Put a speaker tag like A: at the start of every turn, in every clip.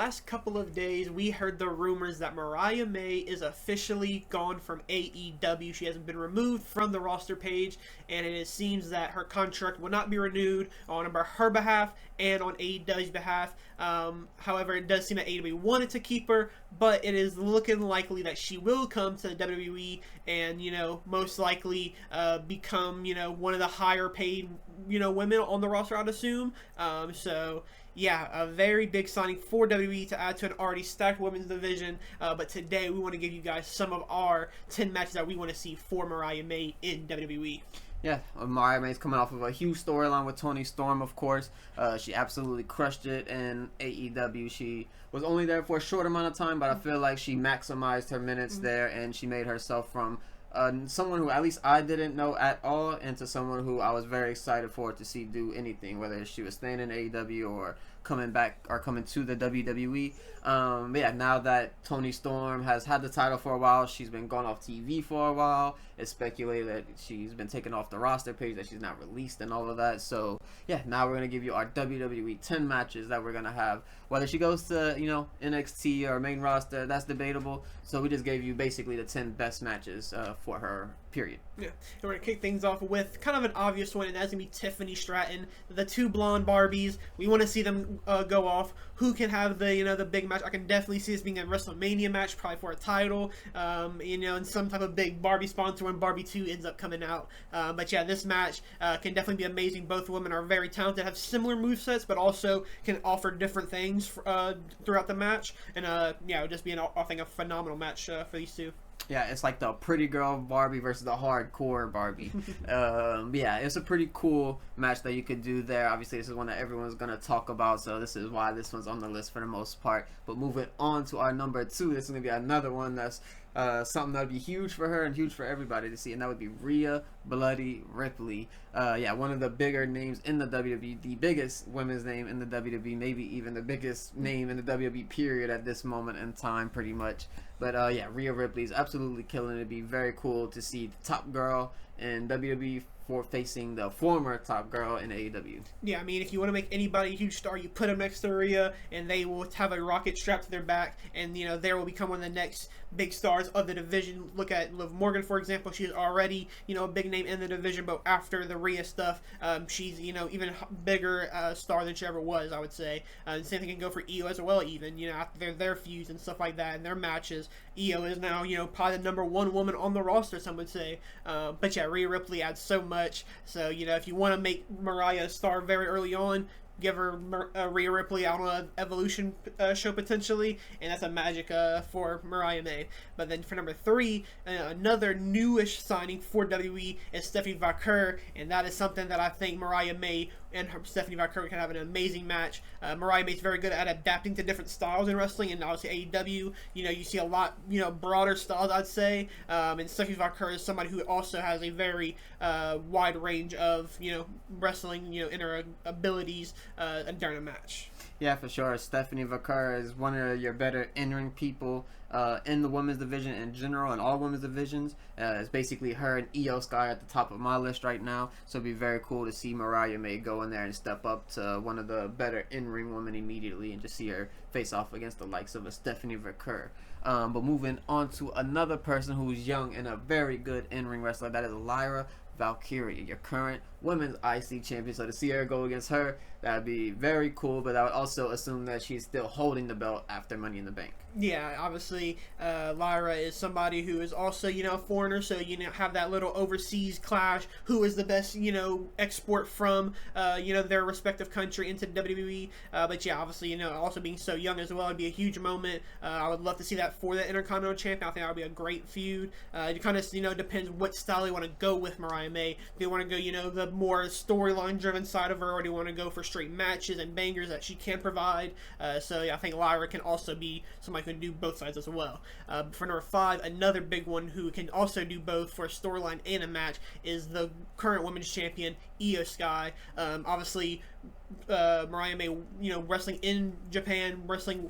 A: last couple of days, we heard the rumors that Mariah May is officially gone from AEW. She hasn't been removed from the roster page, and it seems that her contract will not be renewed on her behalf and on AEW's behalf. However, it does seem that AEW wanted to keep her, but it is looking likely that she will come to the WWE and, most likely become, one of the higher paid, women on the roster, I'd assume. Yeah, a very big signing for WWE to add to an already stacked women's division. But today we want to give you guys some of our 10 matches that we want to see for Mariah May in WWE.
B: Yeah, Mariah May's coming off of a huge storyline with Toni Storm, of course. She absolutely crushed it in AEW. She was only there for a short amount of time, but I feel like she maximized her minutes there, and she made herself from someone who at least I didn't know at all into someone who I was very excited for to see do anything, whether she was staying in AEW or coming back or coming to the WWE. But yeah, now that Toni Storm has had the title for a while, she's been gone off TV for a while. It's speculated that she's been taken off the roster page, that she's not released and all of that. So yeah, now we're going to give you our WWE 10 matches that we're going to have. Whether she goes to, NXT or main roster, that's debatable. So we just gave you basically the 10 best matches for her, period.
A: Yeah, and we're going to kick things off with kind of an obvious one, and that's going to be Tiffany Stratton, the two blonde Barbies. We want to see them go off. Who can have the big match? I can definitely see this being a WrestleMania match, probably for a title, and some type of big Barbie sponsor when Barbie 2 ends up coming out. But yeah, this match can definitely be amazing. Both women are very talented, have similar movesets, but also can offer different things throughout the match. And yeah, it would just be, I think, a phenomenal match for these two.
B: Yeah, it's like the pretty girl Barbie versus the hardcore Barbie. Yeah, it's a pretty cool match that you could do there. Obviously, this is one that everyone's going to talk about, so this is why this one's on the list for the most part. But moving on to our number 2, this is going to be another one that's something that would be huge for her and huge for everybody to see, and that would be Rhea Bloody Ripley. Yeah, one of the bigger names in the WWE, the biggest women's name in the WWE, maybe even the biggest name in the WWE period at this moment in time, pretty much. But yeah, Rhea Ripley is absolutely killing it. It'd be very cool to see the top girl in WWE for facing the former top girl in AEW.
A: Yeah, I mean, if you want to make anybody a huge star, you put them next to Rhea, and they will have a rocket strapped to their back, and they will become one of the next big stars of the division. Look at Liv Morgan, for example. She's already a big name in the division, but after the Rhea stuff, she's even bigger star than she ever was, I would say. The same thing can go for Io as well. Even after their feuds and stuff like that and their matches, Io is now probably the number 1 woman on the roster, some would say. But yeah, Rhea Ripley adds so much. So if you want to make Mariah a star very early on, give her Rhea Ripley out on an Evolution show potentially, and that's a magic for Mariah May. But then for number 3, another newish signing for WWE is Stephanie Vaquer, and that is something that I think Mariah May and Stephanie Vaquer can have an amazing match. Mariah May is very good at adapting to different styles in wrestling, and obviously AEW, you see a lot, broader styles, I'd say. And Stephanie Vaquer is somebody who also has a very wide range of, wrestling, in her abilities during a match.
B: Yeah, for sure. Stephanie Vaquer is one of your better in-ring people in the women's division in general, and all women's divisions. It's basically her and Io Sky at the top of my list right now. So it'd be very cool to see Mariah May go in there and step up to one of the better in-ring women immediately, and just see her face off against the likes of a Stephanie Vaquer. But moving on to another person who's young and a very good in-ring wrestler, that is Lyra Valkyria, your current women's IC champion. So to see her go against her, that'd be very cool, but I would also assume that she's still holding the belt after Money in the Bank.
A: Yeah, obviously, Lyra is somebody who is also, a foreigner, so, have that little overseas clash. Who is the best, export from, their respective country into WWE. But yeah, obviously, also being so young as well would be a huge moment. I would love to see that for the Intercontinental Champion. I think that would be a great feud. It kind of, depends what style you want to go with Mariah May. Do you want to go, the more storyline-driven side of her, or do you want to go for straight matches and bangers that she can provide? So yeah, I think Lyra can also be somebody who can do both sides as well. For number 5, another big one who can also do both for a storyline and a match is the current women's champion, Io Sky. Obviously, Mariah May, wrestling in Japan, wrestling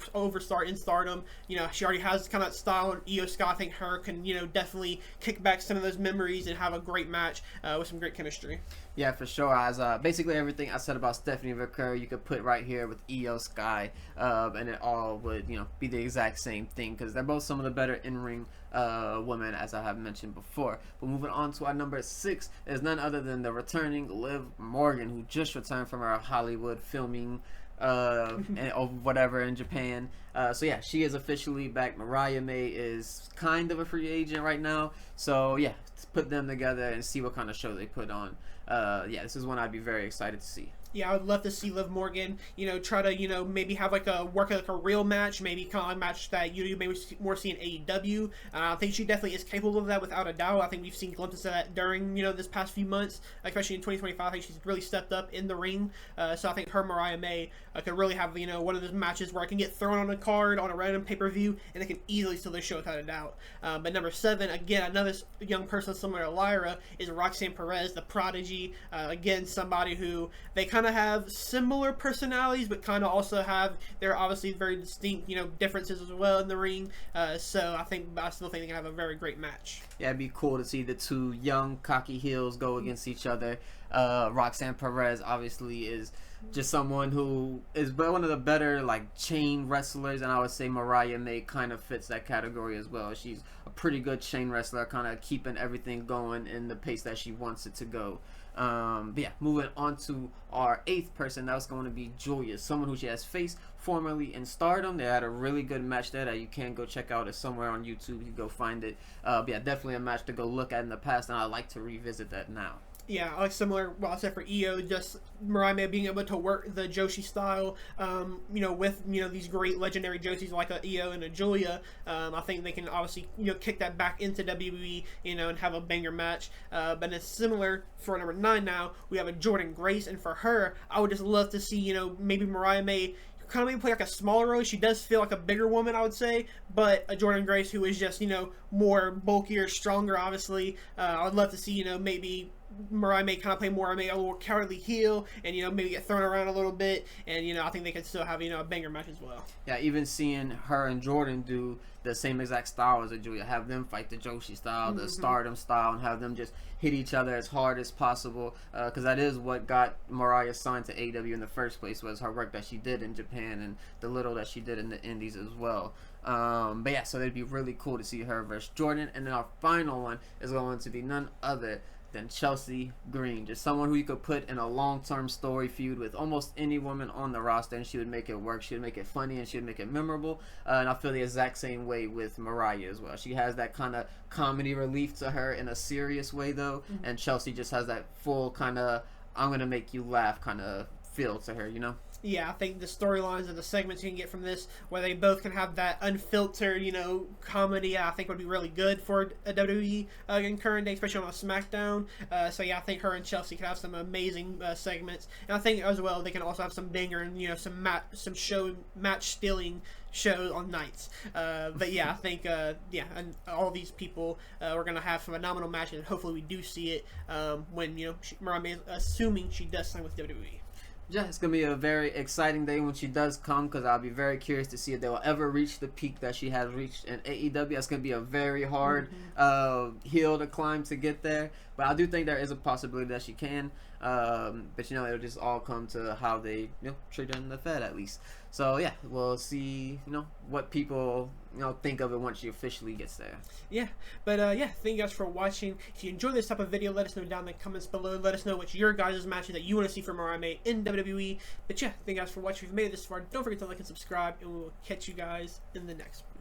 A: in Stardom. She already has kind of style, and Io Sky, I think her can, definitely kick back some of those memories and have a great match with some great chemistry.
B: Yeah, for sure. As basically everything I said about Stephanie McCurry, you could put right here with Io Sky, and it all would be the exact same thing because they're both some of the better in-ring women, as I have mentioned before. But moving on to our number 6 is none other than the returning Liv Morgan, who just returned from her Hollywood filming and whatever in Japan. So yeah, she is officially back. Mariah May is kind of a free agent right now, so yeah, let's put them together and see what kind of show they put on. Yeah, this is one I'd be very excited to see.
A: Yeah, I would love to see Liv Morgan, try to, maybe have work a real match, maybe kind of a match that you maybe more see in AEW. I think she definitely is capable of that without a doubt. I think we've seen glimpses of that during, this past few months, especially in 2025. I think she's really stepped up in the ring. So I think her Mariah May could really have, one of those matches where I can get thrown on a card on a random pay-per-view and it can easily steal the show without a doubt. But number 7, again, another young person similar to Lyra is Roxanne Perez, the Prodigy. Again, somebody who they kind of have similar personalities, but kind of also have their obviously very distinct, differences as well in the ring. So I still think they can have a very great match.
B: Yeah, it'd be cool to see the two young cocky heels go against each other. Roxanne Perez obviously is just someone who is one of the better chain wrestlers, and I would say Mariah May kind of fits that category as well. She's a pretty good chain wrestler, kind of keeping everything going in the pace that she wants it to go. But yeah, moving on to our 8th person, that's going to be Julia, someone who she has faced formerly in Stardom. They had a really good match there that you can go check out. It's somewhere on YouTube. You can go find it. But yeah, definitely a match to go look at in the past, and I'd like to revisit that now.
A: Yeah, similar, well, except for Io, just Mariah May being able to work the Joshi style, with, these great legendary Joshies like a Io and a Julia. I think they can obviously, kick that back into WWE, and have a banger match. But it's similar for number 9 now. We have a Jordynne Grace, and for her, I would just love to see, maybe Mariah May kind of maybe play a smaller role. She does feel like a bigger woman, I would say, but a Jordynne Grace who is just, more bulkier, stronger, obviously. I would love to see, maybe Mariah May kind of play more, maybe a little cowardly heel, and maybe get thrown around a little bit, and I think they could still have a banger match as well.
B: Yeah, even seeing her and Jordan do the same exact style as a Julia, have them fight the Joshi style, the Stardom style, and have them just hit each other as hard as possible, because that is what got Mariah signed to AEW in the first place, was her work that she did in Japan and the little that she did in the Indies as well. But yeah, so it'd be really cool to see her versus Jordan. And then our final one is going to be none other than Chelsea Green, just someone who you could put in a long-term story feud with almost any woman on the roster, and she would make it work. She would make it funny, and she would make it memorable. And I feel the exact same way with Mariah as well. She has that kind of comedy relief to her in a serious way, though, and Chelsea just has that full kind of I'm gonna make you laugh kind of feel to her,
A: Yeah, I think the storylines and the segments you can get from this, where they both can have that unfiltered, comedy, I think would be really good for a WWE in current day, especially on a SmackDown. So yeah, I think her and Chelsea can have some amazing segments, and I think as well they can also have some banger and some match stealing shows on nights. But yeah, I think and all these people are gonna have some phenomenal matches, and hopefully we do see it when Mariah May, assuming she does sign with WWE.
B: Yeah, it's going to be a very exciting day when she does come, because I'll be very curious to see if they will ever reach the peak that she has reached in AEW. It's going to be a very hard hill to climb to get there, but I do think there is a possibility that she can. But it'll just all come to how they treat her in the Fed, at least. So yeah, we'll see what people think of it once she officially gets there.
A: Yeah, but thank you guys for watching. If you enjoyed this type of video, let us know down in the comments below. Let us know what's your guys' matches that you want to see from Mariah May in WWE. But yeah, thank you guys for watching. If you've made it this far, don't forget to like and subscribe, and we will catch you guys in the next one.